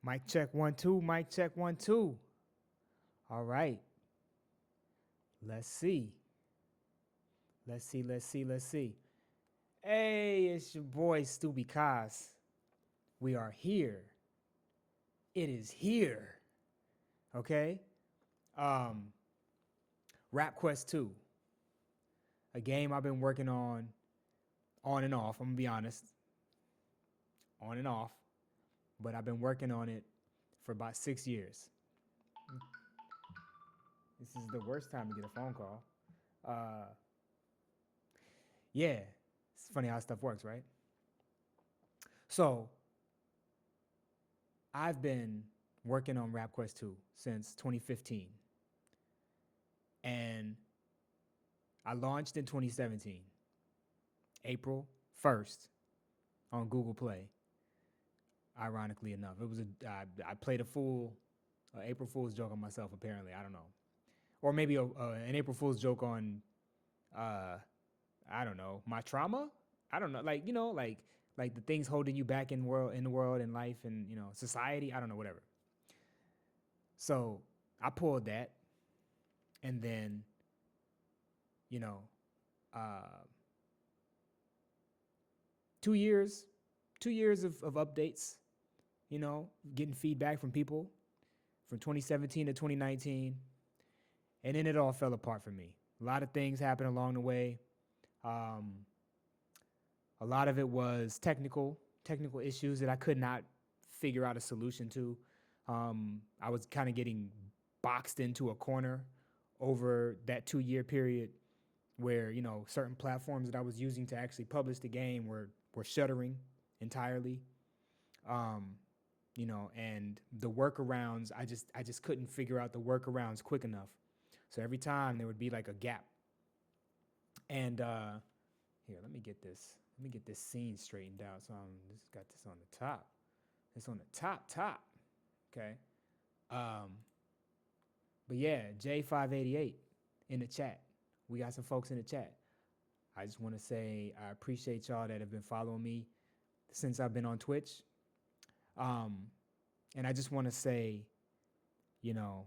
Mic check 1 2, mic check 1 2. All right. Let's see. Let's see. Hey, it's your boy Stuby Kas. We are here. It is here. Okay? Um Rap Quest 2. A game I've been working on and off. I'm gonna be honest. On and off. But I've been working on it for about 6 years. This is the worst time to get a phone call. Uh yeah. It's funny how stuff works, right? So I've been working on Rap Quest 2 since 2015. And I launched in 2017, April 1st on Google Play. Ironically enough, it was I played a April Fool's joke on myself. Apparently, I don't know, or maybe an April Fool's joke on, uh, I don't know, my trauma. I don't know, like the things holding you back in the world and life and society. I don't know, whatever. So I pulled that, and then you know, uh, 2 years, 2 years of updates, getting feedback from people from 2017 to 2019. And then it all fell apart for me. A lot of things happened along the way. Um, a lot of it was technical issues that I could not figure out a solution to. I was kind of getting boxed into a corner over that 2 year period where certain platforms that I was using to actually publish the game were shuttering entirely. Um, and the workarounds, I just couldn't figure out the workarounds quick enough. So every time there would be like a gap. And here, let me get this scene straightened out. So I'm just got this on the top. It's on the top. Okay. Um, but yeah, J588 in the chat. We got some folks in the chat. I just want to say I appreciate y'all that have been following me since I've been on Twitch. And I just want to say, you know,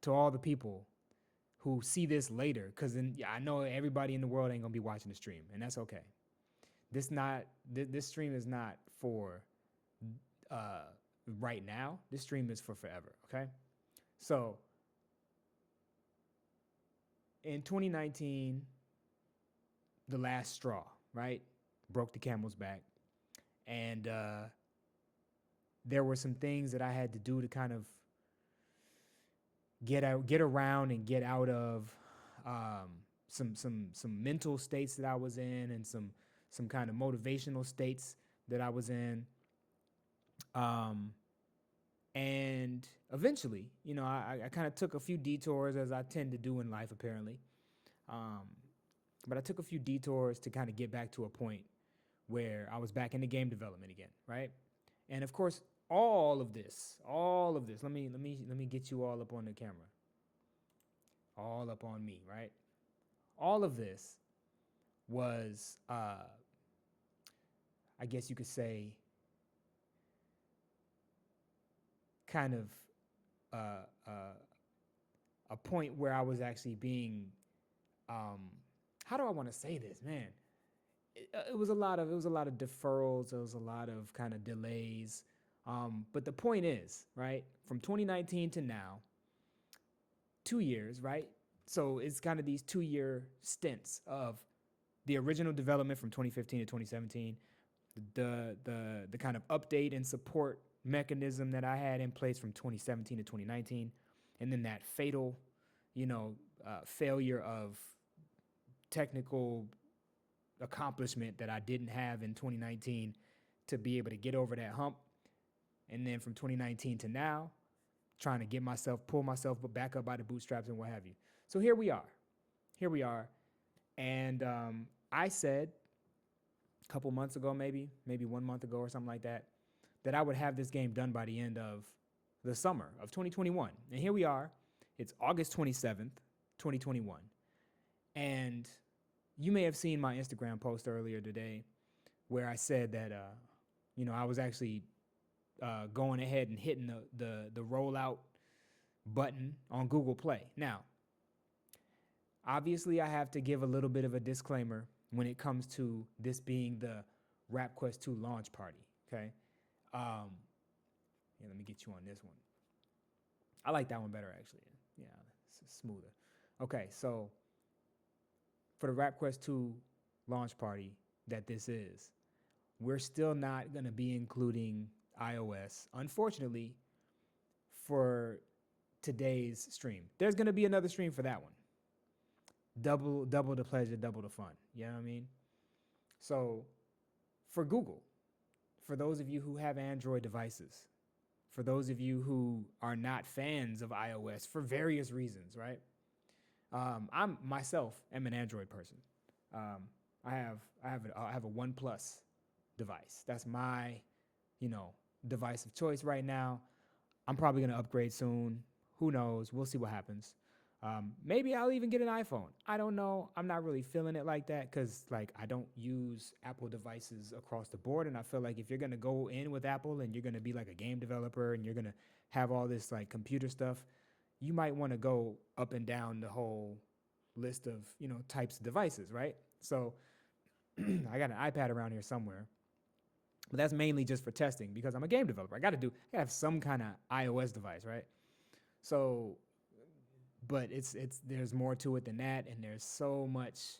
to all the people who see this later, because I know everybody in the world ain't gonna be watching the stream, and that's okay. This stream is not for uh, right now. This stream is for forever. Okay, so in 2019, the last straw, right, broke the camel's back, and there were some things that I had to do to kind of get around and get out of some mental states that I was in, and some kind of motivational states that I was in. And eventually, I kind of took a few detours, as I tend to do in life, apparently. But I took a few detours to kind of get back to a point where I was back into game development again, right? And of course, all of this. Let me get you all up on the camera. All up on me, right? All of this was, I guess you could say, kind of uh, uh, a point where I was actually being, how do I want to say this, man? It was a lot of deferrals. There was a lot of kind of delays. But the point is, right, from 2019 to now, 2 years, right? So it's kind of these 2 year stints of the original development from 2015 to 2017, the kind of update and support mechanism that I had in place from 2017 to 2019, and then that fatal, failure of technical accomplishment that I didn't have in 2019 to be able to get over that hump. And then from 2019 to now, trying to pull myself back up by the bootstraps and what have you. So here we are. And I said a couple months ago, maybe 1 month ago or something like that, that I would have this game done by the end of the summer of 2021. And here we are. It's August 27th, 2021. And you may have seen my Instagram post earlier today where I said that, I was actually going ahead and hitting the rollout button on Google Play. Now, obviously, I have to give a little bit of a disclaimer when it comes to this being the Rap Quest 2 launch party. Okay, let me get you on this one. I like that one better, actually. Yeah, it's smoother. Okay, so for the Rap Quest 2 launch party that this is, we're still not going to be including iOS, unfortunately, for today's stream. There's going to be another stream for that one. Double the pleasure, double the fun. You know what I mean? So for Google, for those of you who have Android devices, for those of you who are not fans of iOS for various reasons, right? I'm myself am an Android person. I have a OnePlus device. That's my, device of choice right now. I'm probably gonna upgrade soon. Who knows? We'll see what happens. Maybe I'll even get an iPhone. I don't know. I'm not really feeling it like that because I don't use Apple devices across the board. And I feel like if you're going to go in with Apple and you're going to be like a game developer and you're going to have all this computer stuff, you might want to go up and down the whole list of, types of devices, right? So I got an iPad around here somewhere. But that's mainly just for testing because I'm a game developer. I got to have some kind of iOS device, right? So but there's more to it than that, and there's so much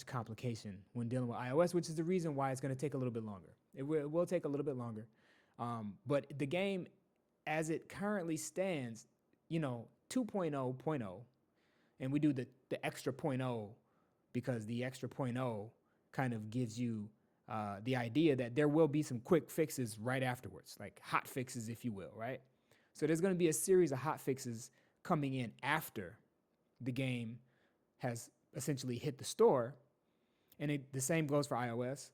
complication when dealing with iOS, which is the reason why it's going to take a little bit longer. It will take a little bit longer, but the game, as it currently stands, 2.0.0, and we do the extra 0.0 because the extra 0.0 kind of gives you the idea that there will be some quick fixes right afterwards, like hot fixes, if you will, right? So there's going to be a series of hot fixes coming in after the game has essentially hit the store. And the same goes for iOS.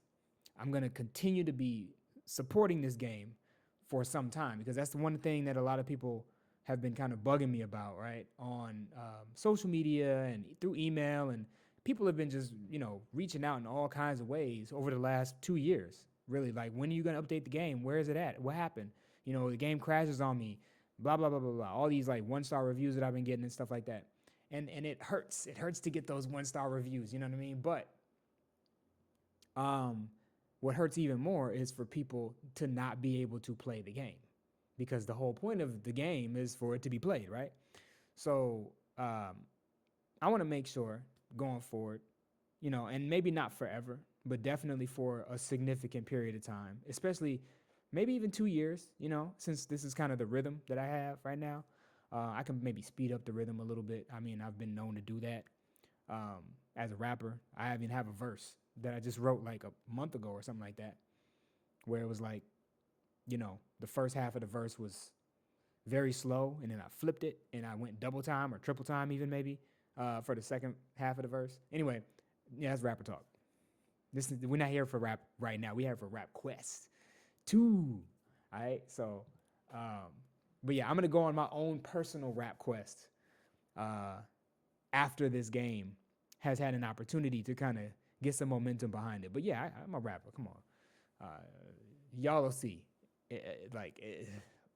I'm going to continue to be supporting this game for some time because that's the one thing that a lot of people have been kind of bugging me about, right? On social media and through email, and people have been just, reaching out in all kinds of ways over the last 2 years. Really, like, when are you going to update the game? Where is it at? What happened? The game crashes on me. Blah, blah, blah, blah, blah. All these 1-star reviews that I've been getting and stuff like that. And it hurts. It hurts to get those 1-star reviews, you know what I mean? But what hurts even more is for people to not be able to play the game because the whole point of the game is for it to be played, right? So I want to make sure going forward, and maybe not forever, but definitely for a significant period of time, especially maybe even 2 years, since this is kind of the rhythm that I have right now. I can maybe speed up the rhythm a little bit. I mean, I've been known to do that as a rapper. I even have a verse that I just wrote a month ago or something like that, where it was the first half of the verse was very slow, and then I flipped it, and I went double time or triple time even maybe for the second half of the verse. Anyway, yeah, that's rapper talk. We're not here for rap right now. We're here for Rap Quest 2. All right, so but yeah, I'm gonna go on my own personal rap quest after this game has had an opportunity to kind of get some momentum behind it. But yeah, I'm a rapper. Come on, y'all will see.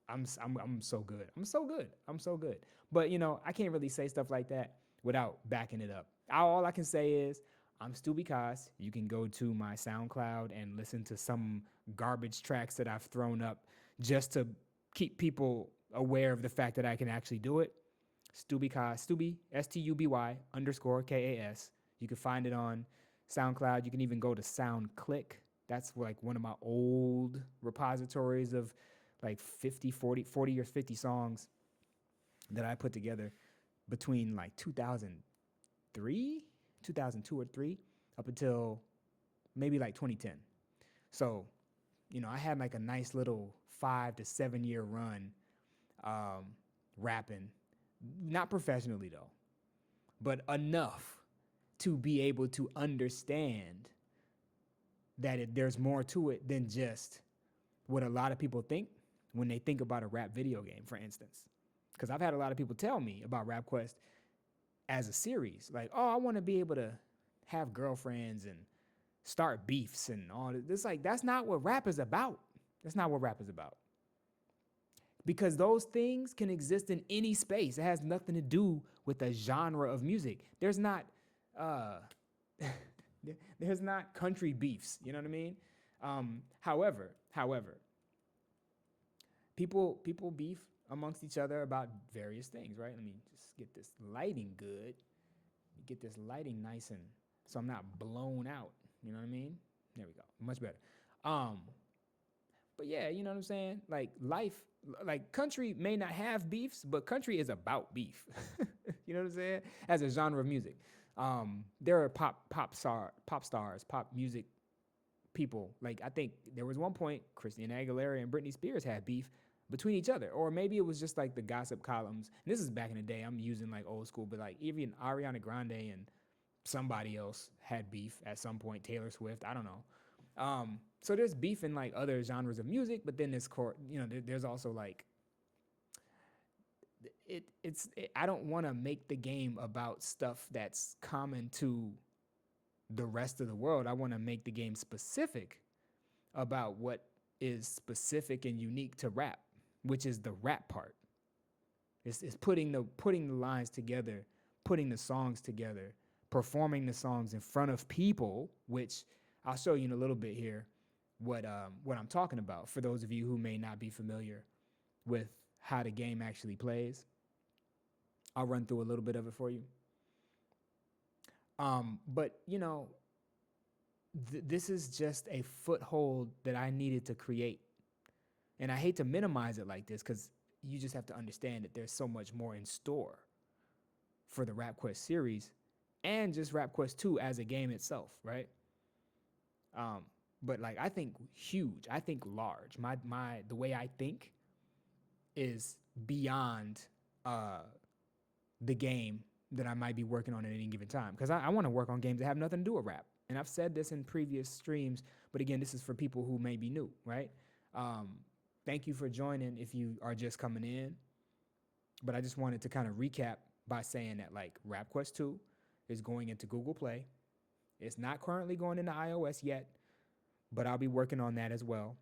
I'm so good. I'm so good. I'm so good. But I can't really say stuff like that without backing it up. All I can say is I'm Stuby Kas. You can go to my SoundCloud and listen to some garbage tracks that I've thrown up just to keep people aware of the fact that I can actually do it. Stuby Kas, Stuby, STUBY_KAS. You can find it on SoundCloud. You can even go to SoundClick. That's one of my old repositories of 40 or 50 songs that I put together between 2003, 2002 or 3 up until maybe 2010. So, I had a nice little 5 to 7 year run rapping, not professionally though, but enough to be able to understand that there's more to it than just what a lot of people think when they think about a rap video game, for instance. Because I've had a lot of people tell me about Rap Quest as a series. I want to be able to have girlfriends and start beefs and all this. That's not what rap is about. That's not what rap is about. Because those things can exist in any space. It has nothing to do with a genre of music. Uh, there's not country beefs. You know what I mean? However, people beef amongst each other about various things, right? Let me just get this lighting good. Get this lighting nice and so I'm not blown out. You know what I mean? There we go. Much better. Um, but yeah, you know what I'm saying? Like life, like country may not have beefs, but country is about beef. You know what I'm saying? As a genre of music, there are pop stars, pop music people. Like I think there was one point Christina Aguilera and Britney Spears had beef between each other, or maybe it was just like the gossip columns. And this is back in the day. I'm using like old school, but like even Ariana Grande and somebody else had beef at some point. Taylor Swift, I don't know. So there's beef in like other genres of music, but then there's also like I don't want to make the game about stuff that's common to the rest of the world. I want to make the game specific about what is specific and unique to rap, which is the rap part. It's putting the lines together, putting the songs together, performing the songs in front of people, which I'll show you in a little bit here what I'm talking about for those of you who may not be familiar with how the game actually plays. I'll run through a little bit of it for you. But this is just a foothold that I needed to create. And I hate to minimize it like this because you just have to understand that there's so much more in store for the Rap Quest series and just Rap Quest 2 as a game itself, right? But like I think huge, I think large. The way I think is beyond the game that I might be working on at any given time. Because I want to work on games that have nothing to do with rap. And I've said this in previous streams, but again, this is for people who may be new, right? Thank you for joining if you are just coming in. But I just wanted to kind of recap by saying that like Rap Quest 2 is going into Google Play. It's not currently going into iOS yet, but I'll be working on that as well.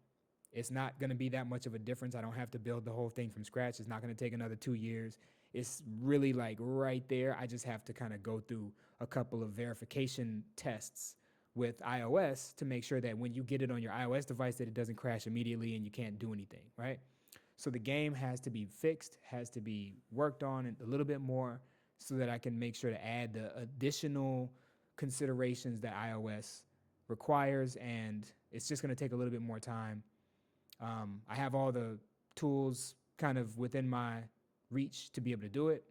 It's not going to be that much of a difference. I don't have to build the whole thing from scratch. It's not going to take another 2 years. It's really like right there. I just have to kind of go through a couple of verification tests with iOS to make sure that when you get it on your iOS device that it doesn't crash immediately and you can't do anything, right? So the game has to be fixed, has to be worked on a little bit more so that I can make sure to add the additional considerations that iOS requires, and it's just going to take a little bit more time. I have all the tools kind of within my reach to be able to do it.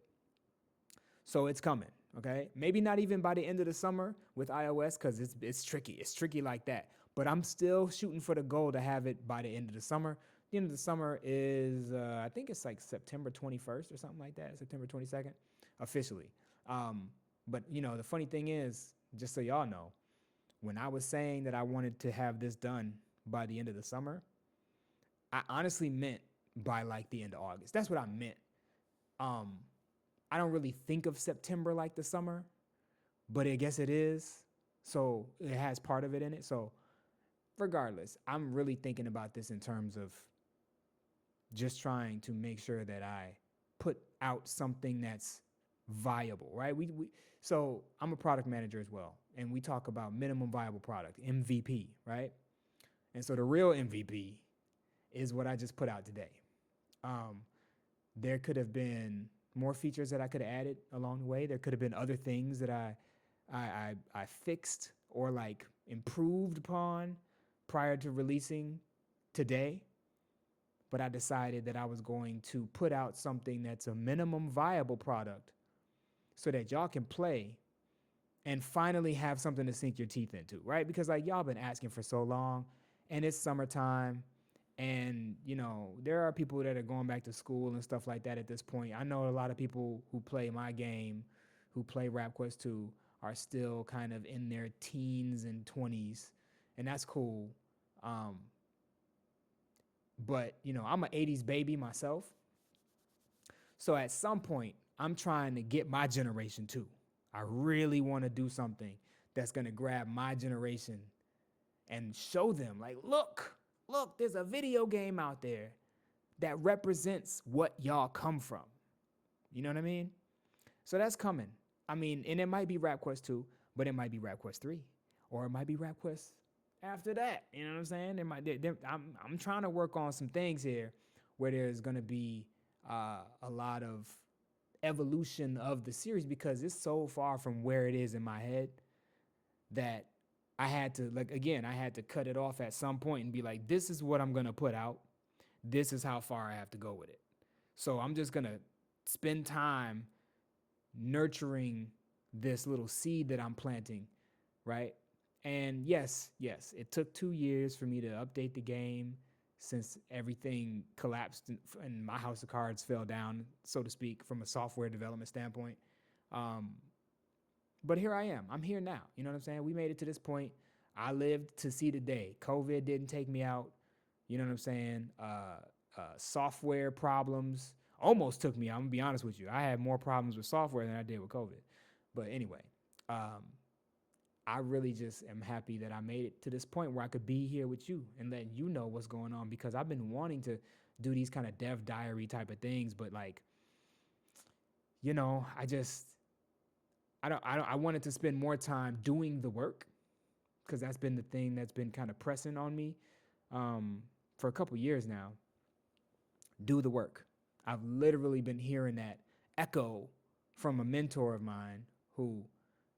So it's coming, okay? Maybe not even by the end of the summer with iOS because it's tricky. It's tricky like that. But I'm still shooting for the goal to have it by the end of the summer. The end of the summer is, I think it's like September 21st or something like that, September 22nd, officially. But, the funny thing is, just so y'all know, when I was saying that I wanted to have this done by the end of the summer, I honestly meant by like the end of August. That's what I meant. I don't really think of September like the summer, but I guess it is. So it has part of it in it. So regardless, I'm really thinking about this in terms of just trying to make sure that I put out something that's viable, right? So I'm a product manager as well, and we talk about minimum viable product, MVP, right? And so the real MVP is what I just put out today. There could have been more features that I could have added along the way. There could have been other things that I fixed or like improved upon prior to releasing today. But I decided that I was going to put out something that's a minimum viable product so that y'all can play and finally have something to sink your teeth into, right? Because like y'all been asking for so long and it's summertime and, there are people that are going back to school and stuff like that at this point. I know a lot of people who play my game, who play Rap Quest 2, are still kind of in their teens and 20s, and that's cool. But, I'm an 80s baby myself. So at some point, I'm trying to get my generation too. I really want to do something that's going to grab my generation and show them, like, look, look, there's a video game out there that represents what y'all come from. You know what I mean? So that's coming. I mean, and it might be Rap Quest 2, but it might be Rap Quest 3, or it might be Rap Quest after that. You know what I'm saying? I'm trying to work on some things here where there's gonna be a lot of evolution of the series, because it's so far from where it is in my head that I had to cut it off at some point and be like, this is what I'm gonna put out. This is how far I have to go with it. So I'm just gonna spend time nurturing this little seed that I'm planting, right? And yes, it took 2 years for me to update the game, since everything collapsed and my house of cards fell down, so to speak, from a software development standpoint. But here I am. I'm here now. You know what I'm saying? We made it to this point. I lived to see the day. COVID didn't take me out. You know what I'm saying? Software problems almost took me out. I'm gonna be honest with you. I had more problems with software than I did with COVID. But anyway, I really just am happy that I made it to this point where I could be here with you and letting you know what's going on, because I've been wanting to do these kind of dev diary type of things, but like, you know, I wanted to spend more time doing the work, because that's been the thing that's been kind of pressing on me for a couple years now. Do the work. I've literally been hearing that echo from a mentor of mine who,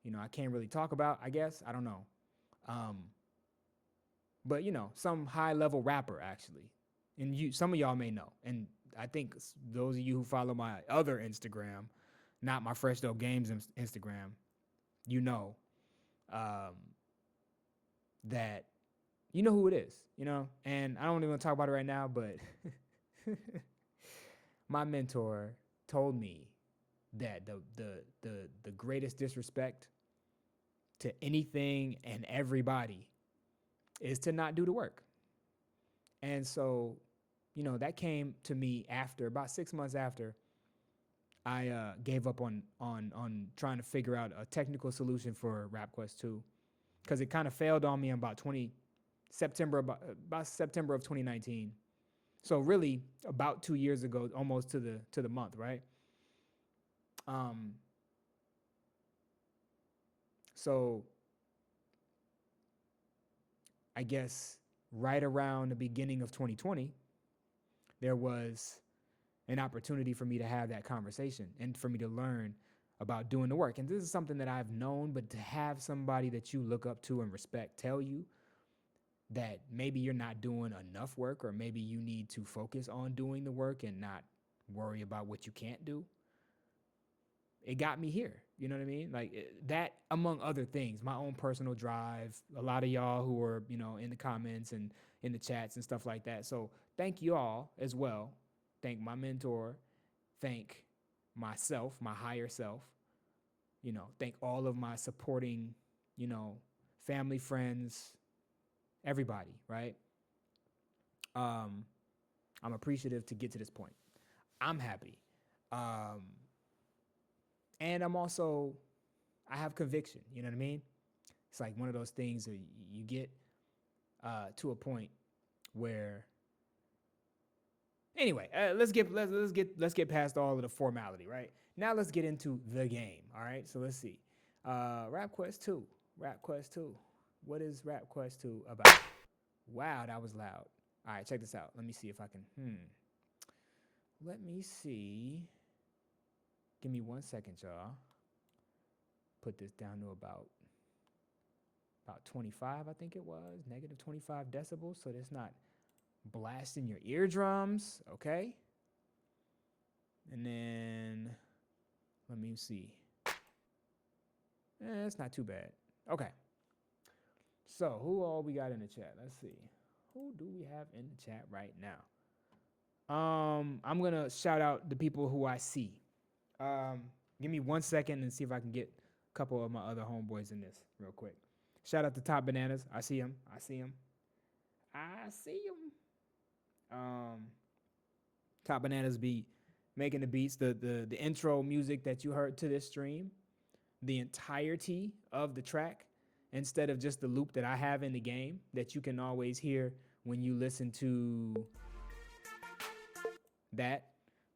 you know, I can't really talk about, I guess. I don't know. But, you know, some high-level rapper, actually. And some of y'all may know. And I think those of you who follow my other Instagram, not my Fresh Dope Games Instagram, you know that you know who it is, you know? And I don't even want to talk about it right now, but my mentor told me that the greatest disrespect to anything and everybody is to not do the work. And so, you know, that came to me after about 6 months after I gave up on trying to figure out a technical solution for Rap Quest 2, because it kind of failed on me in about September of 2019. So really about 2 years ago, almost to the month, right? So I guess right around the beginning of 2020, there was an opportunity for me to have that conversation and for me to learn about doing the work. And this is something that I've known, but to have somebody that you look up to and respect tell you that maybe you're not doing enough work, or maybe you need to focus on doing the work and not worry about what you can't do, it got me here. You know what I mean? Like that, among other things, my own personal drive, a lot of y'all who are, you know, in the comments and in the chats and stuff like that. So thank you all as well. Thank my mentor. Thank myself, my higher self. You know, thank all of my supporting, you know, family, friends, everybody, right? I'm appreciative to get to this point. I'm happy. And I have conviction, you know what I mean? It's like one of those things that you get to a point where, anyway, let's get past all of the formality, right? Now let's get into the game, all right? So let's see. Rap Quest 2. What is Rap Quest 2 about? Wow, that was loud. All right, check this out. Let me see if I can, Let me see. Give me 1 second, y'all. Put this down to about 25, I think it was. Negative 25 decibels, so that's not blasting your eardrums, okay? And then, let me see. It's not too bad. Okay. So, who all we got in the chat? Let's see. Who do we have in the chat right now? I'm going to shout out the people who I see. Give me 1 second and see if I can get a couple of my other homeboys in this real quick. Shout out to Top Bananas. I see him. Top Bananas be making the beats, the intro music that you heard to this stream, the entirety of the track, instead of just the loop that I have in the game that you can always hear when you listen to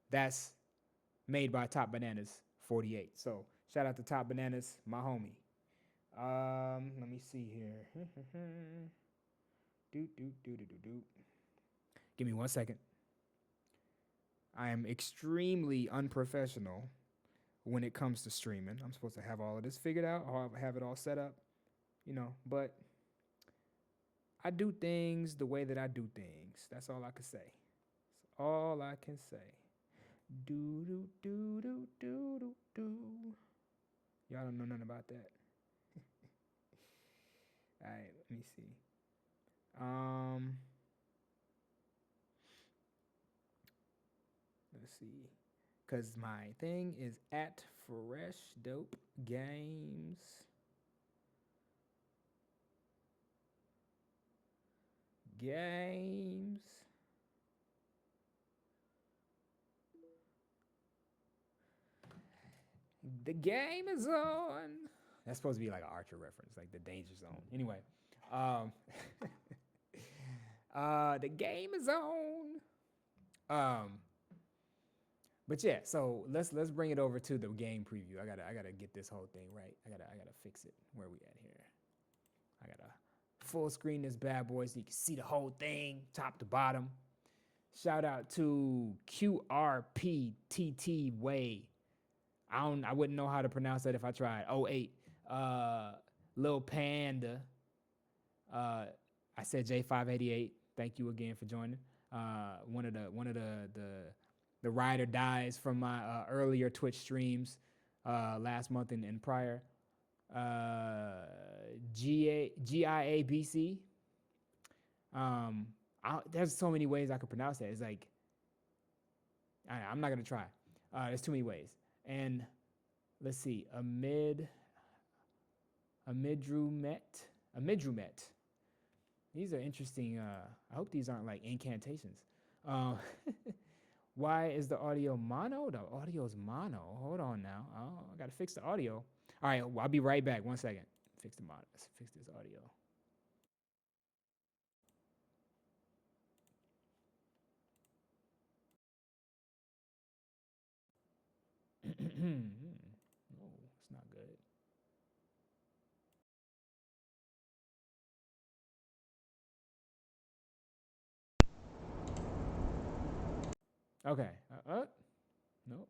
that's made by Top Bananas 48. So shout out to Top Bananas, my homie. Let me see here. Give me 1 second. I am extremely unprofessional when it comes to streaming. I'm supposed to have all of this figured out, or have it all set up, but I do things the way that I do things. That's all I can say. That's all I can say. Do do do do do do do. Y'all don't know nothing about that. All right, let me see. Let's see. Cause my thing is at Fresh Dope Games. The game is on. That's supposed to be like an Archer reference, like the danger zone. Anyway, the game is on. But yeah, so let's bring it over to the game preview. I gotta get this whole thing right. I gotta fix it. Where we at here? I gotta full screen this bad boy so you can see the whole thing, top to bottom. Shout out to QRPTT Way. I wouldn't know how to pronounce that if I tried. 08. Lil Panda. I said J588. Thank you again for joining. One of the ride or dies from my earlier Twitch streams last month and prior. GIABC. There's so many ways I could pronounce that. It's like I'm not gonna try. There's too many ways. And let's see, a midrumet. These are interesting. I hope these aren't like incantations. Why is the audio mono? The audio's mono. Hold on now. Oh, I gotta fix the audio. All right, I'll be right back. 1 second. Fix the mono. Let's fix this audio. No, it's not good. Okay. Nope.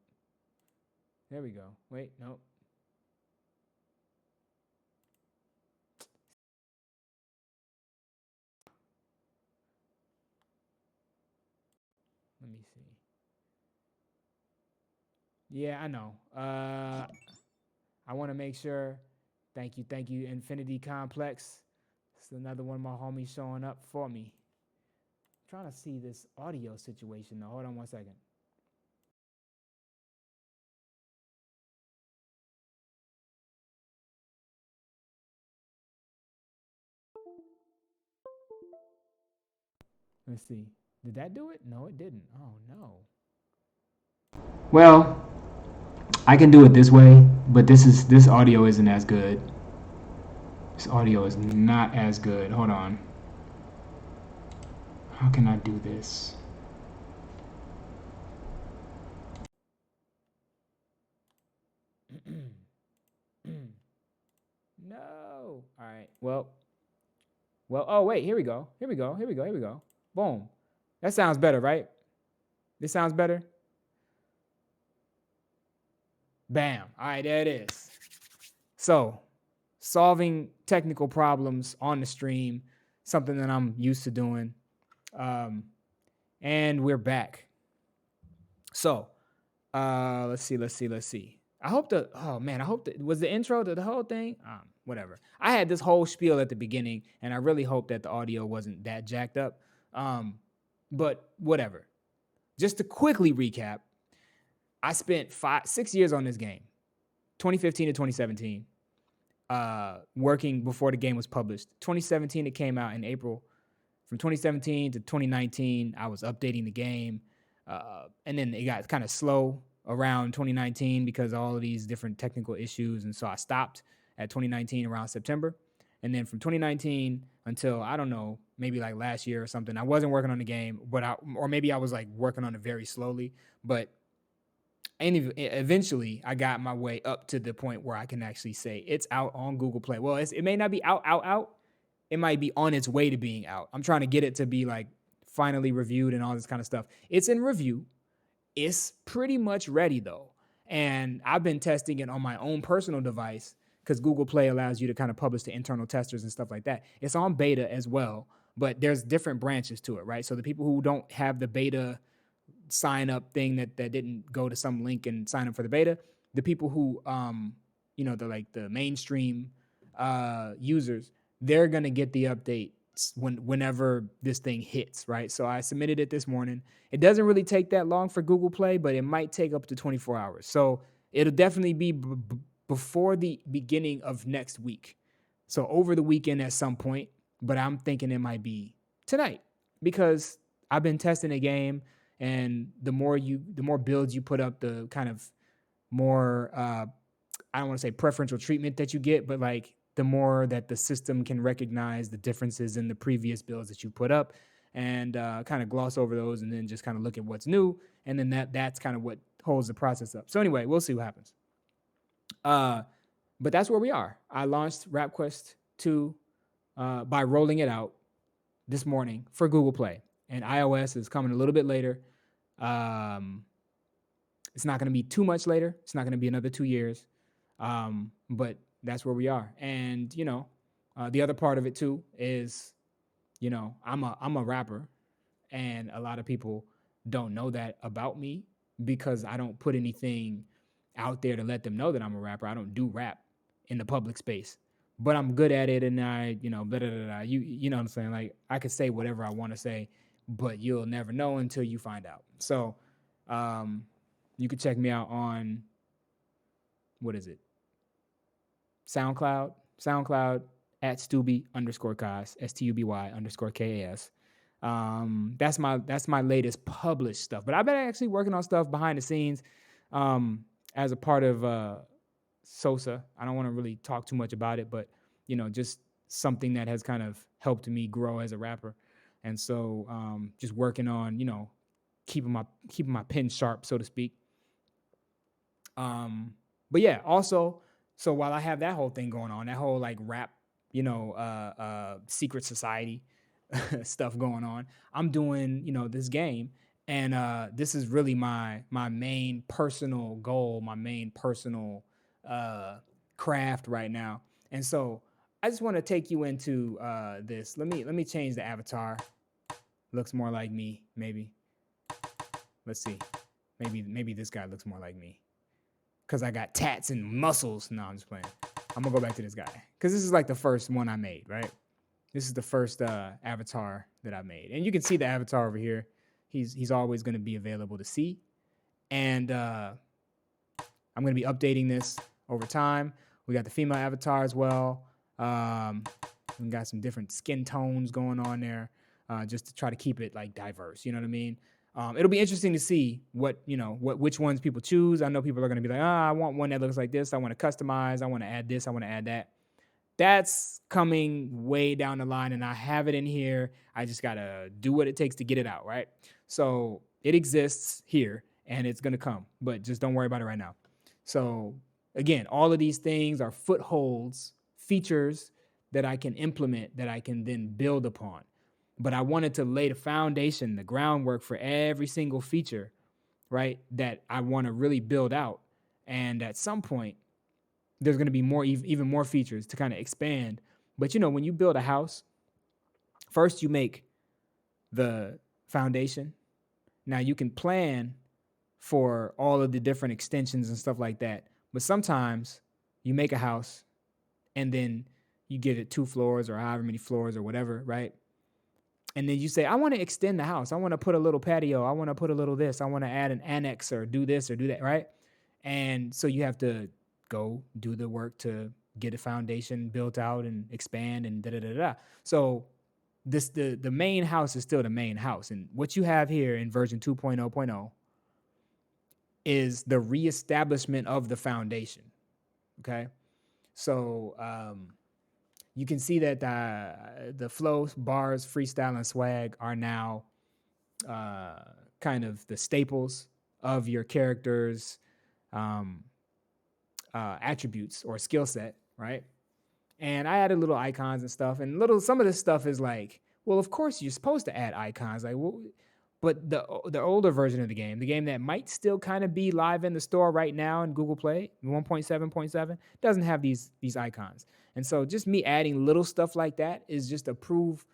There we go. Wait, nope. Let me see. Yeah, I know. I want to make sure. Thank you, Infinity Complex. It's another one of my homies showing up for me. I'm trying to see this audio situation though. Hold on 1 second. Let's see. Did that do it? No, it didn't. Oh no. Well, I can do it this way, but this audio isn't as good. This audio is not as good. Hold on. How can I do this? No. All right. Well. Oh wait. Here we go. Boom. That sounds better, right? This sounds better. Bam. All right. There it is. So, solving technical problems on the stream, something that I'm used to doing. And we're back. So, let's see. I hope was the intro to the whole thing? Whatever. I had this whole spiel at the beginning, and I really hope that the audio wasn't that jacked up. But whatever. Just to quickly recap, I spent 6 years on this game, 2015 to 2017, working before the game was published. 2017, it came out in April. From 2017 to 2019, I was updating the game. And then it got kind of slow around 2019 because of all of these different technical issues. And so I stopped at 2019 around September. And then from 2019 until, I don't know, maybe like last year or something, I wasn't working on the game, or maybe I was like working on it very slowly. But eventually I got my way up to the point where I can actually say it's out on Google Play. Well, it may not be out. It might be on its way to being out. I'm trying to get it to be like finally reviewed and all this kind of stuff. It's in review. It's pretty much ready though. And I've been testing it on my own personal device because Google Play allows you to kind of publish to internal testers and stuff like that. It's on beta as well, but there's different branches to it, right? So the people who don't have the beta sign up thing that didn't go to some link and sign up for the beta, the people who the mainstream users, they're gonna get the update whenever this thing hits, right? So I submitted it this morning. It doesn't really take that long for Google Play, but it might take up to 24 hours. So it'll definitely be before the beginning of next week. So over the weekend at some point, but I'm thinking it might be tonight because I've been testing a game, and the more builds you put up, the kind of more I don't want to say preferential treatment that you get, but like the more that the system can recognize the differences in the previous builds that you put up and kind of gloss over those and then just kind of look at what's new. And then that's kind of what holds the process up. So anyway, we'll see what happens. But that's where we are. I launched RapQuest 2 by rolling it out this morning for Google Play. And iOS is coming a little bit later. It's not going to be too much later. It's not going to be another 2 years. But that's where we are. And, the other part of it too is, I'm a rapper, and a lot of people don't know that about me because I don't put anything out there to let them know that I'm a rapper. I don't do rap in the public space, but I'm good at it. And I, blah, blah, blah, blah. You know what I'm saying? Like I could say whatever I want to say, but you'll never know until you find out. So, you could check me out on, what is it? SoundCloud at Stuby_Kas, Stuby_Kas. That's my latest published stuff. But I've been actually working on stuff behind the scenes as a part of Sosa. I don't want to really talk too much about it, but just something that has kind of helped me grow as a rapper. And so just working on, keeping my pen sharp, so to speak. But yeah, also, so while I have that whole thing going on, that whole like rap, secret society stuff going on, I'm doing, this game. And this is really my main personal goal, my main personal craft right now. And so I just want to take you into this. Let me change the avatar. Looks more like me, maybe. Let's see. Maybe this guy looks more like me, because I got tats and muscles. No, I'm just playing. I'm going to go back to this guy, because this is like the first one I made, right? This is the first avatar that I made. And you can see the avatar over here. He's always going to be available to see. And I'm going to be updating this over time. We got the female avatar as well. We got some different skin tones going on there, just to try to keep it like diverse. You know what I mean? It'll be interesting to see which ones people choose. I know people are going to be like, I want one that looks like this. I want to customize. I want to add this. I want to add that. That's coming way down the line, and I have it in here. I just got to do what it takes to get it out, right? So it exists here, and it's going to come, but just don't worry about it right now. So again, all of these things are footholds, features that I can implement, that I can then build upon. But I wanted to lay the foundation, the groundwork for every single feature, right, that I want to really build out. And at some point, there's going to be even more features to kind of expand. But, when you build a house, first you make the foundation. Now you can plan for all of the different extensions and stuff like that. But sometimes you make a house and then you give it 2 floors or however many floors or whatever, right? And then you say, I want to extend the house. I want to put a little patio. I want to put a little this. I want to add an annex or do this or do that, right? And so you have to go do the work to get a foundation built out and expand and da-da-da-da. So the main house is still the main house. And what you have here in version 2.0.0 is the reestablishment of the foundation, okay? So You can see that the flow, bars, freestyle, and swag are now kind of the staples of your character's um, attributes or skill set, right? And I added little icons and stuff, and some of this stuff is like, well, of course you're supposed to add icons, like, well, but the older version of the game that might still kind of be live in the store right now in Google Play, 1.7.7, doesn't have these icons. And so just me adding little stuff like that is just to prove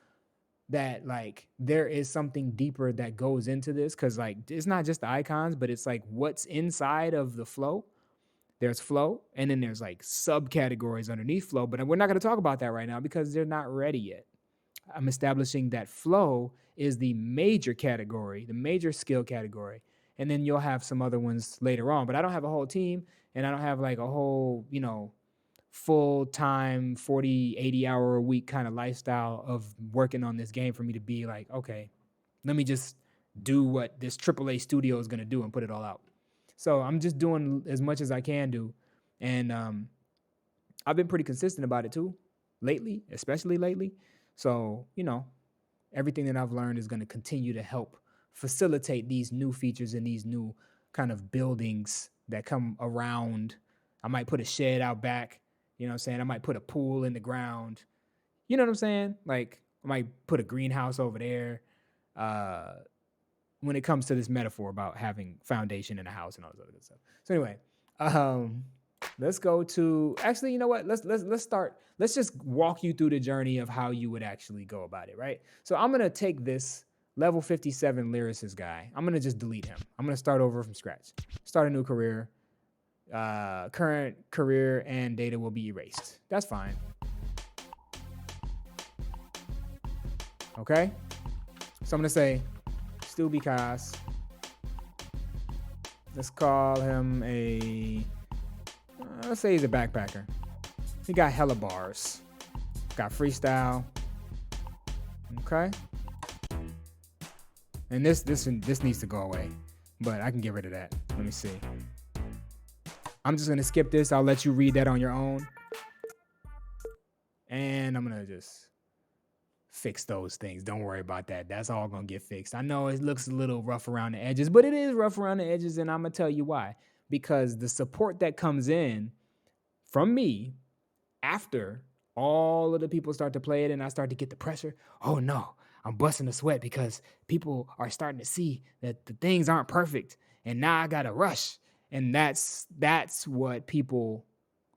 that like there is something deeper that goes into this, because like it's not just the icons, but it's like what's inside of the flow. There's flow, and then there's like subcategories underneath flow, but we're not going to talk about that right now because they're not ready yet. I'm establishing that flow is the major category, the major skill category, and then you'll have some other ones later on. But I don't have a whole team, and I don't have like a whole, full-time 40, 80-hour a week kind of lifestyle of working on this game for me to be like, okay, let me just do what this AAA studio is going to do and put it all out. So I'm just doing as much as I can do. And I've been pretty consistent about it too, lately, especially lately. So, everything that I've learned is going to continue to help facilitate these new features and these new kind of buildings that come around. I might put a shed out back, you know what I'm saying? I might put a pool in the ground. You know what I'm saying? Like, I might put a greenhouse over there. When it comes to this metaphor about having foundation in a house and all this other good stuff. So anyway, let's go to, actually, you know what? Let's start. Let's just walk you through the journey of how you would actually go about it, right? So I'm going to take this level 57 lyricist guy. I'm going to just delete him. I'm going to start over from scratch. Start a new career. Current career and data will be erased. That's fine. Okay? So I'm going to say Stuby Kas. Let's call him let's say he's a backpacker. He got hella bars. Got freestyle. Okay. And this needs to go away, but I can get rid of that. Let me see. I'm just gonna skip this. I'll let you read that on your own. And I'm gonna just fix those things. Don't worry about that. That's all gonna get fixed. I know it looks a little rough around the edges, but it is rough around the edges, and I'm gonna tell you why. Because the support that comes in from me after all of the people start to play it and I start to get the pressure, oh no, I'm busting a sweat because people are starting to see that the things aren't perfect, and now I gotta rush. And that's what people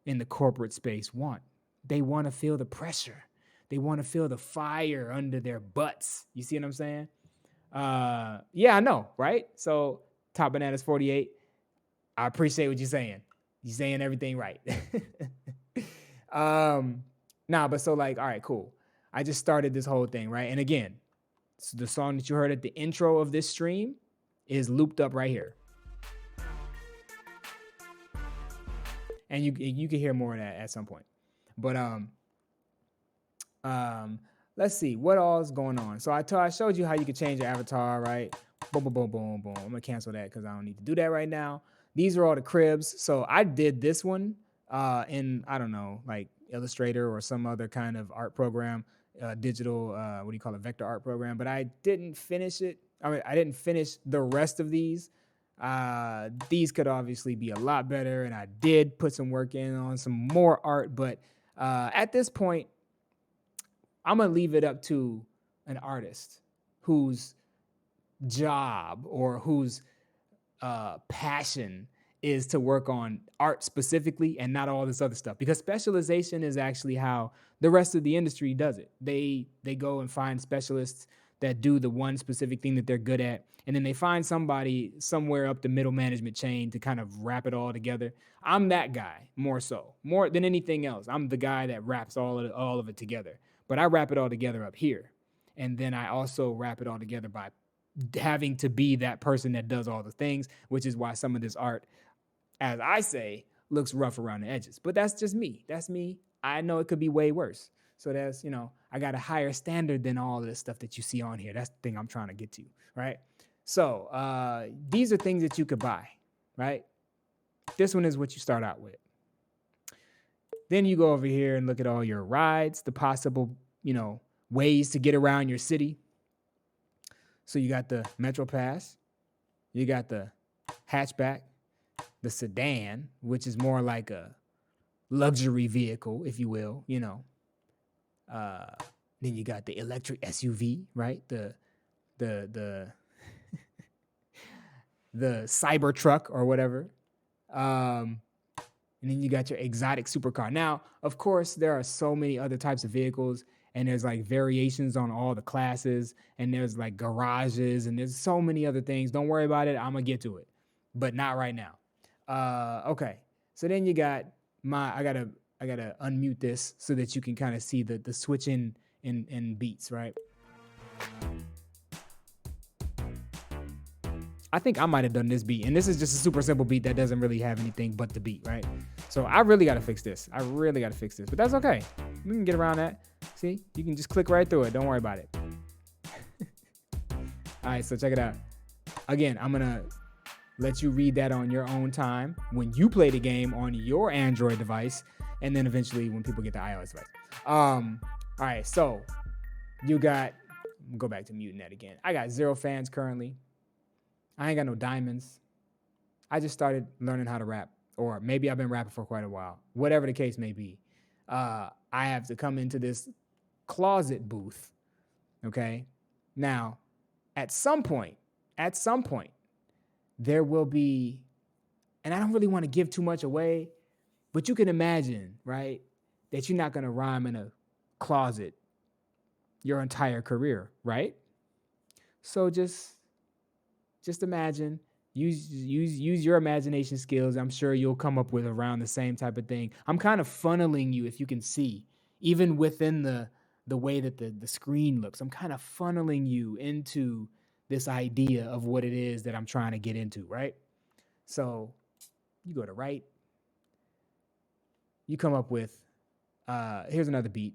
in the corporate space want. They want to feel the pressure. They want to feel the fire under their butts. You see what I'm saying? Yeah, I know, right? So Top Bananas 48, I appreciate what you're saying. You're saying everything right. But so like, all right, cool. I just started this whole thing, right? And again, so the song that you heard at the intro of this stream is looped up right here. And you can hear more of that at some point. But let's see what all is going on. So I showed you how you could change your avatar, right? Boom, boom, boom, boom, boom. I'm gonna cancel that because I don't need to do that right now. These are all the cribs. So I did this one in, I don't know, like Illustrator or some other kind of art program, digital, vector art program. But I didn't finish it. I didn't finish the rest of these. These could obviously be a lot better, and I did put some work in on some more art. But at this point, I'm gonna leave it up to an artist whose job or whose passion is to work on art specifically and not all this other stuff, because specialization is actually how the rest of the industry does it. They go and find specialists that do the one specific thing that they're good at, and then they find somebody somewhere up the middle management chain to kind of wrap it all together. I'm that guy, more than anything else. I'm the guy that wraps all of it together, but I wrap it all together up here, and then I also wrap it all together by having to be that person that does all the things, which is why some of this art, as I say, looks rough around the edges. But that's just me. That's me. I know it could be way worse. So that's, I got a higher standard than all of this stuff that you see on here. That's the thing I'm trying to get to, right? So these are things that you could buy, right? This one is what you start out with. Then you go over here and look at all your rides, the possible, ways to get around your city. So you got the Metro Pass, you got the hatchback, the sedan, which is more like a luxury vehicle, if you will, then you got the electric SUV, right? The the Cybertruck or whatever. And then you got your exotic supercar. Now, of course, there are so many other types of vehicles, and there's like variations on all the classes, and there's like garages, and there's so many other things. Don't worry about it. I'm gonna get to it, but not right now. Okay. So then you got I gotta unmute this so that you can kind of see the switch in beats, right? I think I might have done this beat, and this is just a super simple beat that doesn't really have anything but the beat, right? So I really got to fix this. But that's okay. We can get around that. See, you can just click right through it. Don't worry about it. All right, so check it out. Again, I'm going to let you read that on your own time when you play the game on your Android device, and then eventually when people get the iOS device. All right, so you got, go back to muting that again. I got 0 fans currently. I ain't got no diamonds. I just started learning how to rap, or maybe I've been rapping for quite a while. Whatever the case may be, I have to come into this closet booth, okay? Now, at some point, there will be, and I don't really want to give too much away, but you can imagine, right, that you're not going to rhyme in a closet your entire career, right? So just imagine, use your imagination skills. I'm sure you'll come up with around the same type of thing. I'm kind of funneling you, if you can see, even within the way that the screen looks. I'm kind of funneling you into this idea of what it is that I'm trying to get into, right? So you go to right. You come up with, here's another beat.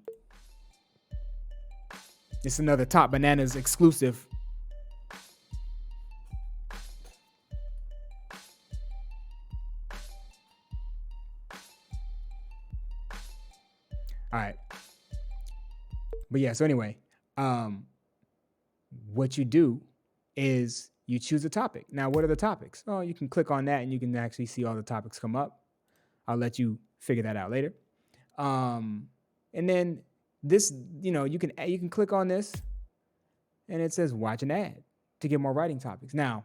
It's another Top Bananas exclusive. All right. But yeah, so anyway, what you do is you choose a topic. Now, what are the topics? Oh, you can click on that and you can actually see all the topics come up. I'll let you figure that out later. And then this, you can click on this and it says watch an ad to get more writing topics. Now,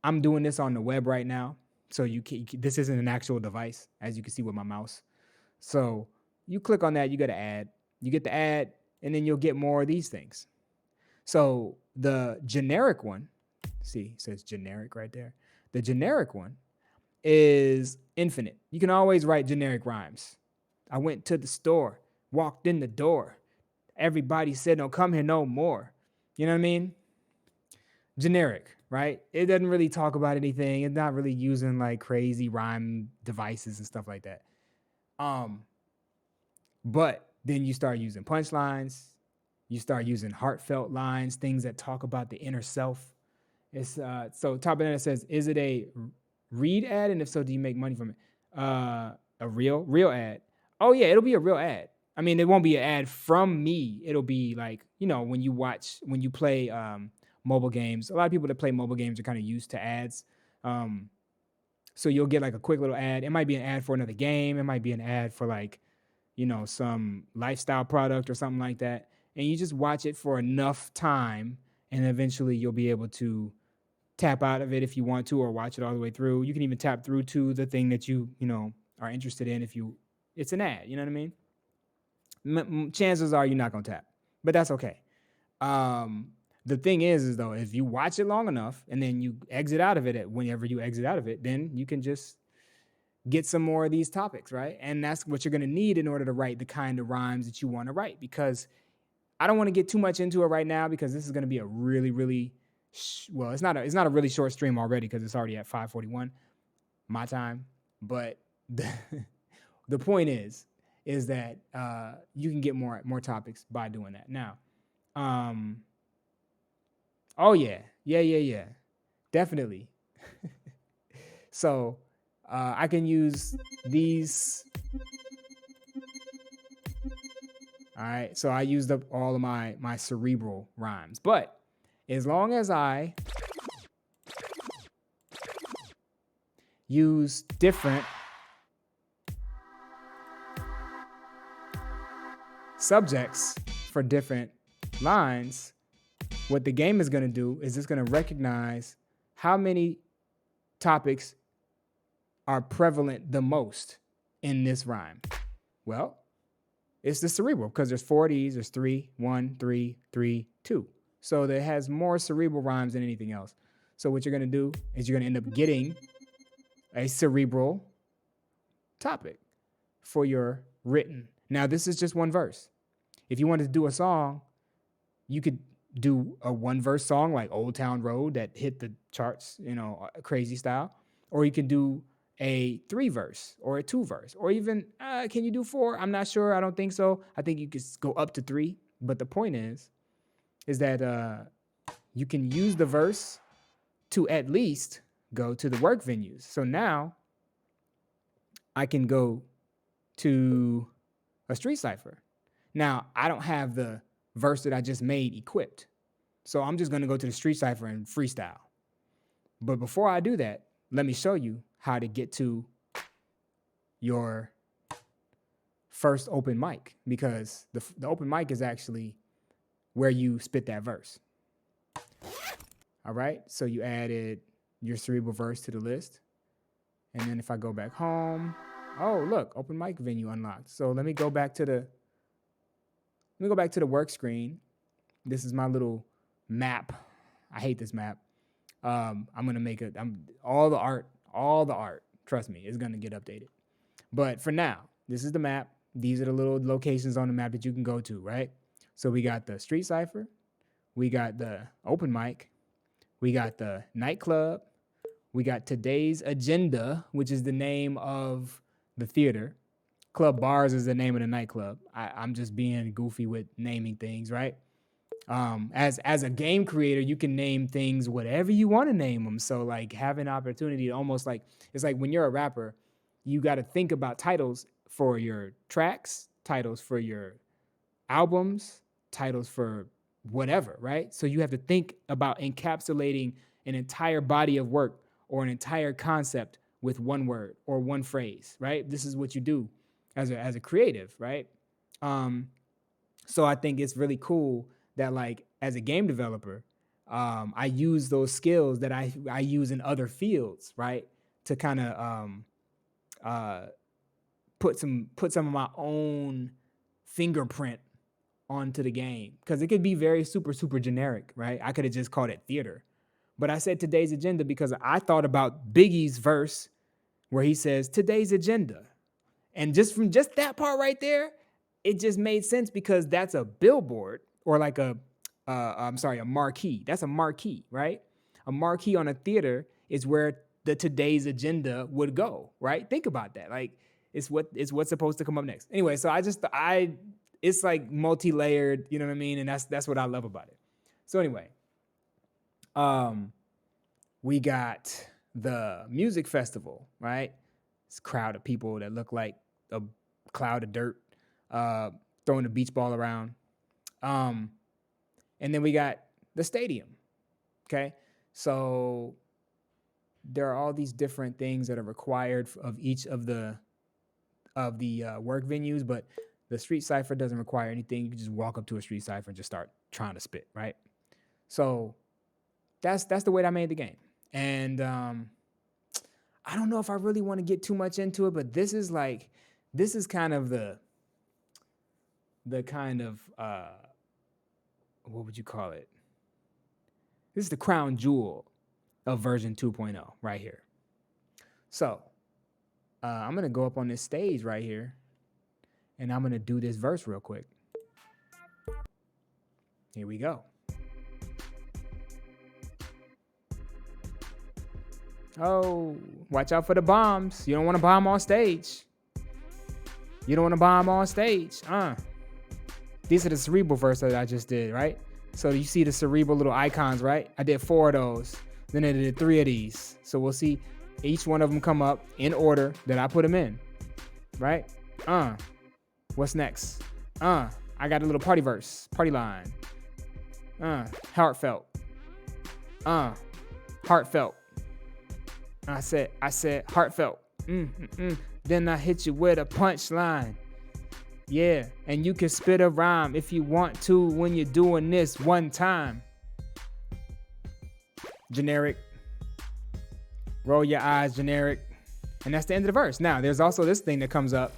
I'm doing this on the web right now. So this isn't an actual device, as you can see with my mouse. So you click on that, you get an ad. You get the ad, and then you'll get more of these things. So the generic one, see, it says generic right there. The generic one is infinite. You can always write generic rhymes. I went to the store, walked in the door. Everybody said, "No, come here no more." You know what I mean? Generic, right? It doesn't really talk about anything. It's not really using like crazy rhyme devices and stuff like that. But then you start using punchlines, you start using heartfelt lines, things that talk about the inner self. It's so Top Banana says, is it a read ad? And if so, do you make money from it? A real ad. Oh yeah, it'll be a real ad. I mean, it won't be an ad from me. It'll be like, when you play mobile games. A lot of people that play mobile games are kind of used to ads. So you'll get like a quick little ad. It might be an ad for another game. It might be an ad for like, some lifestyle product or something like that. And you just watch it for enough time, and eventually you'll be able to tap out of it if you want to, or watch it all the way through. You can even tap through to the thing that you are interested in it's an ad, you know what I mean? Chances are you're not going to tap, but that's okay. The thing is though, if you watch it long enough and then you exit out of it whenever you exit out of it, then you can just get some more of these topics, right? And that's what you're going to need in order to write the kind of rhymes that you want to write, because I don't want to get too much into it right now, because this is going to be a really, really, it's not a really short stream already, because it's already at 5:41 my time. But the point is that you can get more topics by doing that. Now, oh yeah, definitely. So I can use these All right. So I used up all of my cerebral rhymes. But as long as I use different subjects for different lines, what the game is going to do is it's going to recognize how many topics are prevalent the most in this rhyme. Well, it's the cerebral, because there's 4 of these. There's 3, 1, 3, 3, 2. So that has more cerebral rhymes than anything else. So what you're going to do is you're going to end up getting a cerebral topic for your written. Now, this is just one verse. If you wanted to do a song, you could do a 1-verse song like Old Town Road that hit the charts, crazy style. Or you can do a 3-verse or a 2-verse, or even, can you do 4? I'm not sure. I don't think so. I think you could go up to 3. But the point is that you can use the verse to at least go to the work venues. So now I can go to a street cipher. Now, I don't have the verse that I just made equipped. So I'm just going to go to the street cipher and freestyle. But before I do that, let me show you how to get to your first open mic, because the open mic is actually where you spit that verse. All right, so you added your cerebral verse to the list. And then if I go back home, oh, look, open mic venue unlocked. So let me go back to the work screen. This is my little map. I hate this map. I'm gonna make all the art, trust me, is gonna get updated. But for now, this is the map. These are the little locations on the map that you can go to, right? So we got the street cipher, we got the open mic, we got the nightclub, we got today's agenda, which is the name of the theater. Club Bars is the name of the nightclub. I'm just being goofy with naming things, right? As a game creator, you can name things whatever you want to name them. So like having opportunity to almost like, it's like when you're a rapper, you got to think about titles for your tracks, titles for your albums, titles for whatever, right? So you have to think about encapsulating an entire body of work or an entire concept with one word or one phrase, right? This is what you do as a creative, right? So I think it's really cool that like as a game developer, I use those skills that I use in other fields, right? To kind of put some of my own fingerprint onto the game, because it could be very super generic, right? I could have just called it theater, but I said today's agenda because I thought about Biggie's verse where he says today's agenda, and just from just that part right there, it just made sense because that's a billboard or like a marquee. That's a marquee, right? A marquee on a theater is where the today's agenda would go, right? Think about that. Like it's what's supposed to come up next. Anyway, so it's like multi-layered, you know what I mean? And that's what I love about it. So anyway, we got the music festival, right? It's a crowd of people that look like a cloud of dirt, throwing the beach ball around. And then we got the stadium, okay? So there are all these different things that are required of each of the work venues, but the street cipher doesn't require anything. You can just walk up to a street cipher and just start trying to spit, right? So that's the way that I made the game. And I don't know if I really want to get too much into it, but this is kind of the kind of what would you call it? This is the crown jewel of version 2.0 right here. So I'm going to go up on this stage right here, and I'm going to do this verse real quick. Here we go. Oh, watch out for the bombs. You don't want to bomb on stage. You don't want to bomb on stage. These are the cerebral verse that I just did, right? So you see the cerebral little icons, right? I did 4 of those. Then I did 3 of these. So we'll see each one of them come up in order that I put them in, right? What's next? I I got a little party verse, party line. Heartfelt. Heartfelt. I said heartfelt. Then I hit you with a punchline. Yeah, and you can spit a rhyme if you want to when you're doing this one time. Generic. Roll your eyes, generic. And that's the end of the verse. Now, there's also this thing that comes up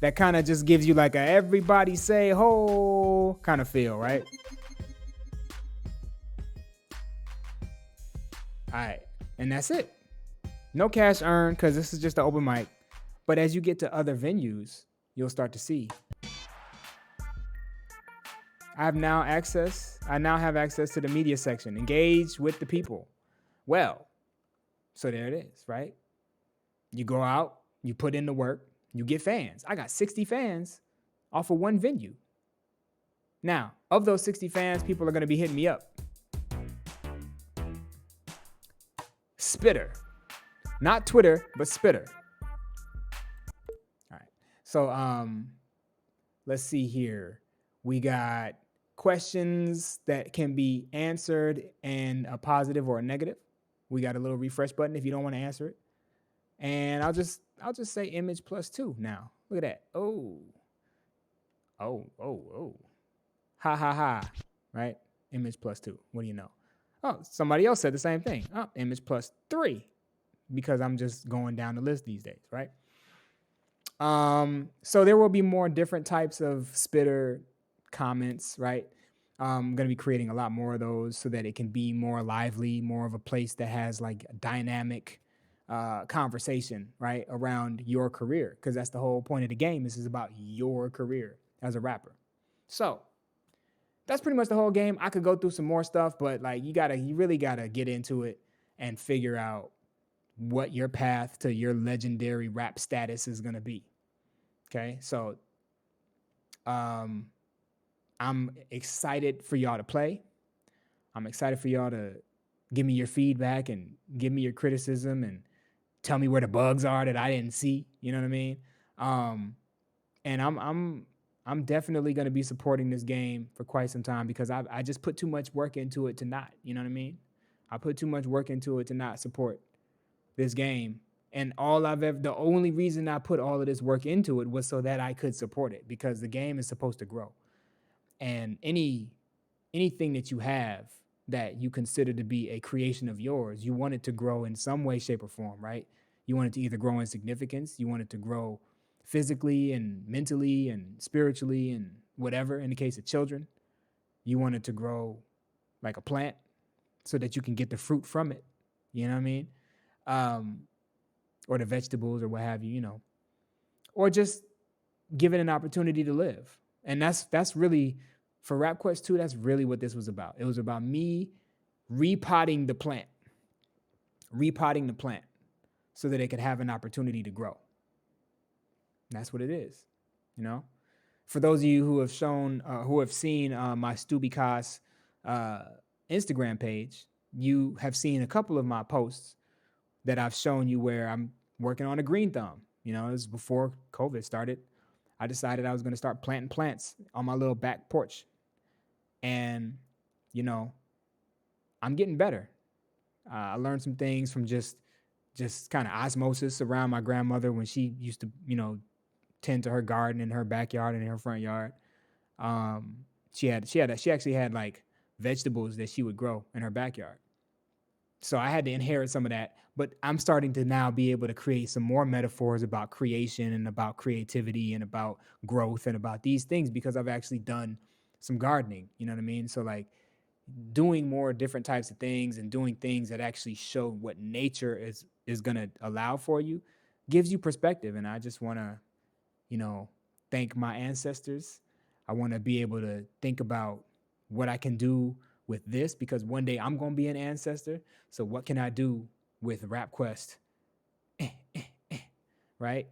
that kind of just gives you like a everybody say ho kind of feel, right? All right, and that's it. No cash earned because this is just an open mic. But as you get to other venues, you'll start to see. I now have access to the media section. Engage with the people. Well, so there it is, right? You go out, you put in the work, you get fans. I got 60 fans off of one venue. Now, of those 60 fans, people are going to be hitting me up. Spitter. Not Twitter, but Spitter. All right. So let's see here. We got questions that can be answered in a positive or a negative. We got a little refresh button if you don't want to answer it. And I'll just say image +2 now. Look at that. Oh. Ha ha ha. Right? Image +2. What do you know? Oh, somebody else said the same thing. Oh, image +3. Because I'm just going down the list these days, right? So there will be more different types of Spitter comments, right? I'm going to be creating a lot more of those so that it can be more lively, more of a place that has like a dynamic conversation, right, around your career, because that's the whole point of the game. This is about your career as a rapper. So that's pretty much the whole game. I could go through some more stuff, but like you really gotta get into it and figure out what your path to your legendary rap status is gonna be. Okay, so I'm excited for y'all to play. I'm excited for y'all to give me your feedback and give me your criticism and tell me where the bugs are that I didn't see. You know what I mean? And I'm definitely going to be supporting this game for quite some time because I just put too much work into it to not. You know what I mean? I put too much work into it to not support this game. And the only reason I put all of this work into it was so that I could support it, because the game is supposed to grow. And anything that you have that you consider to be a creation of yours, you want it to grow in some way, shape, or form, right? You want it to either grow in significance, you want it to grow physically and mentally and spiritually and whatever. In the case of children, you want it to grow like a plant so that you can get the fruit from it. You know what I mean? Or the vegetables or what have you, or just give it an opportunity to live. And that's really, for Rap Quest 2, that's really what this was about. It was about me repotting the plant so that it could have an opportunity to grow. And that's what it is, For those of you who have seen my Stuby Kas Instagram page, you have seen a couple of my posts that I've shown you where I'm working on a green thumb. It was before COVID started. I decided I was going to start planting plants on my little back porch. And, I'm getting better. I learned some things from just kind of osmosis around my grandmother when she used to, tend to her garden in her backyard and in her front yard. She actually had like vegetables that she would grow in her backyard. So I had to inherit some of that, but I'm starting to now be able to create some more metaphors about creation and about creativity and about growth and about these things because I've actually done some gardening, you know what I mean? So like doing more different types of things and doing things that actually show what nature is going to allow for you gives you perspective. And I just want to, thank my ancestors. I want to be able to think about what I can do with this, because one day I'm going to be an ancestor. So what can I do with Rap Quest? Right?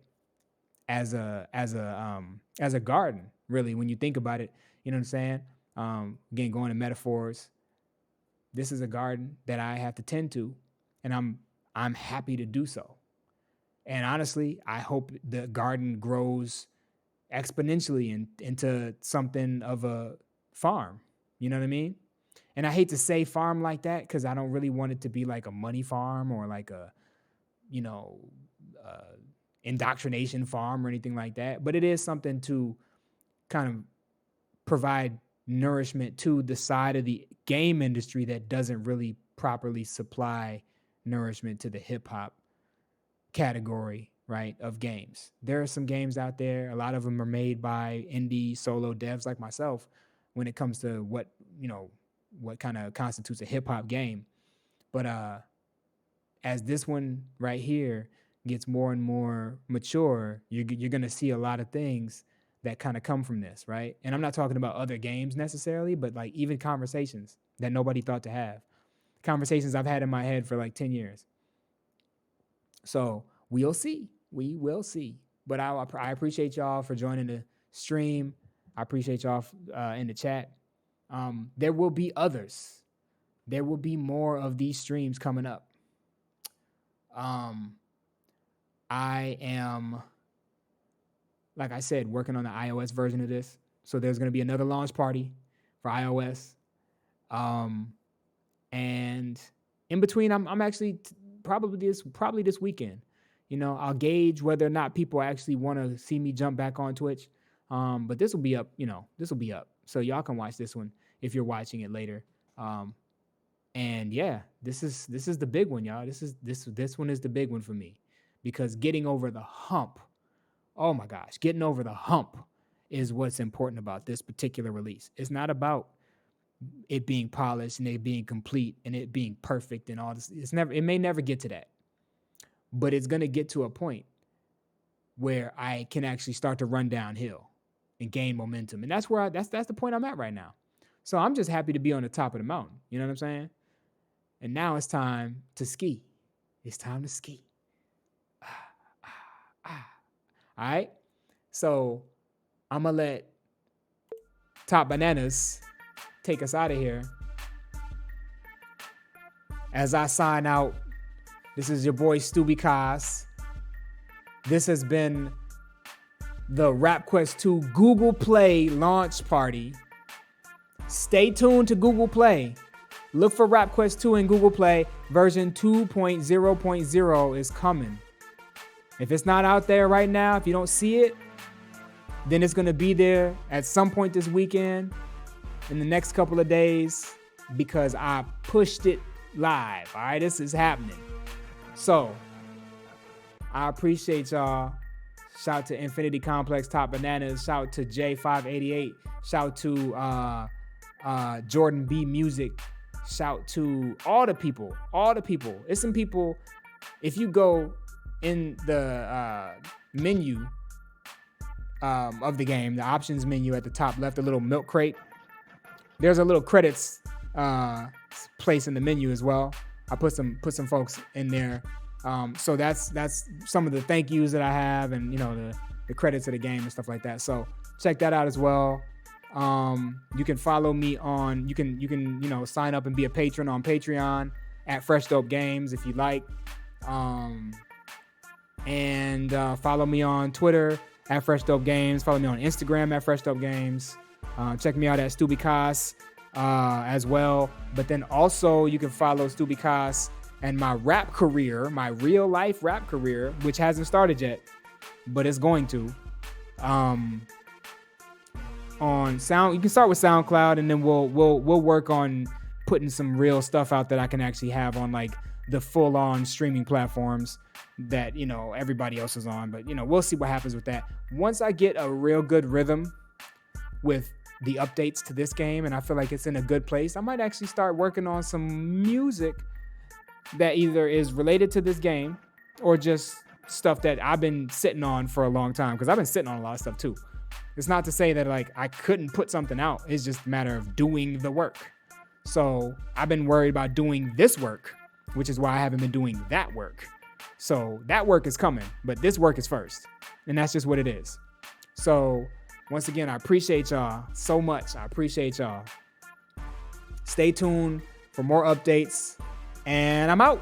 As a garden, really, when you think about it, you know what I'm saying? Again, going to metaphors. This is a garden that I have to tend to, and I'm happy to do so. And honestly, I hope the garden grows exponentially into something of a farm. You know what I mean? And I hate to say farm like that because I don't really want it to be like a money farm or like a, you know, indoctrination farm or anything like that. But it is something to kind of provide nourishment to the side of the game industry that doesn't really properly supply nourishment to the hip hop category, right, of games. There are some games out there. A lot of them are made by indie solo devs like myself when it comes to what kind of constitutes a hip hop game. But as this one right here gets more and more mature, you're going to see a lot of things that kind of come from this, right? And I'm not talking about other games necessarily, but like even conversations that nobody thought to have. Conversations I've had in my head for like 10 years. So we'll see. We will see. But I appreciate y'all for joining the stream. I appreciate y'all in the chat. There will be others. There will be more of these streams coming up. I am, like I said, working on the iOS version of this. So there's going to be another launch party for iOS. And in between, I'm actually probably this weekend. You know, I'll gauge whether or not people actually want to see me jump back on Twitch. But this will be up, this will be up. So y'all can watch this one if you're watching it later. And yeah, this is the big one, y'all. This one is the big one for me because getting over the hump. Oh my gosh, getting over the hump is what's important about this particular release. It's not about it being polished and it being complete and it being perfect and all this. It may never get to that, but it's going to get to a point where I can actually start to run downhill and gain momentum. And that's the point I'm at right now. So I'm just happy to be on the top of the mountain. You know what I'm saying? And now it's time to ski. It's time to ski. All right. So I'm going to let Top Bananas take us out of here. As I sign out, this is your boy Stuby Kas. This has been the Rap Quest 2 Google Play launch party. Stay tuned to Google Play. Look for Rap Quest 2 in Google Play. Version 2.0.0 is coming. If it's not out there right now, if you don't see it, then it's going to be there at some point this weekend, in the next couple of days, because I pushed it live. All right, this is happening. So I appreciate y'all. Shout to Infinity Complex, Top Bananas. Shout to J588. Shout to Jordan B Music. Shout to all the people. It's some people. If you go in the menu of the game, the options menu at the top left, a little milk crate. There's a little credits place in the menu as well. I put some folks in there. So that's some of the thank yous that I have, and the credits of the game and stuff like that. So check that out as well. You can follow me on. You can sign up and be a patron on Patreon at Fresh Dope Games if you like. And follow me on Twitter at Fresh Dope Games. Follow me on Instagram at Fresh Dope Games. Check me out at Stuby Kas as well. But then also you can follow Stuby Kas and my rap career, my real life rap career, which hasn't started yet, but it's going to. On Sound, you can start with SoundCloud, and then we'll work on putting some real stuff out that I can actually have on like the full-on streaming platforms that everybody else is on. But we'll see what happens with that. Once I get a real good rhythm with the updates to this game, and I feel like it's in a good place, I might actually start working on some music that either is related to this game or just stuff that I've been sitting on for a long time, because I've been sitting on a lot of stuff too. It's not to say that like I couldn't put something out. It's just a matter of doing the work. So I've been worried about doing this work, which is why I haven't been doing that work. So that work is coming, but this work is first. And that's just what it is. So once again, I appreciate y'all so much. I appreciate y'all. Stay tuned for more updates. And I'm out.